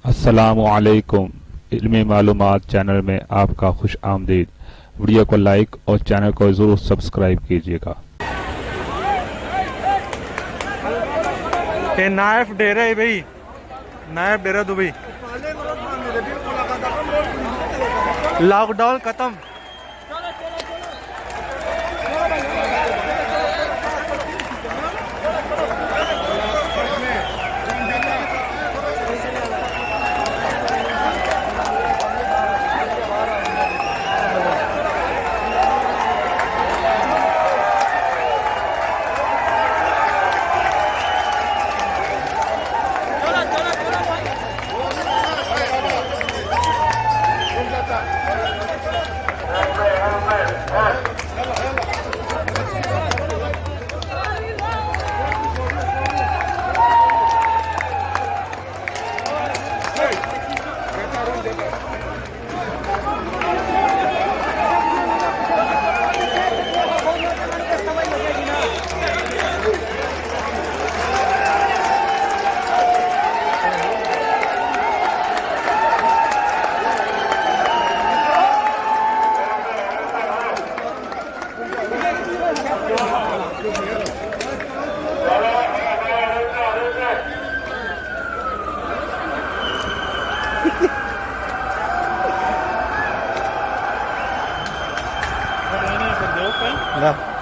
अस्सलामुअलैकुम। इल्मी मालूमात चैनल में आपका खुश आमदीद। वीडियो को लाइक और चैनल को ज़रूर सब्सक्राइब कीजिएगा। ये नायफ डेरा है भाई, नायफ डेरा दुबई। लॉकडाउन खत्म। Nah.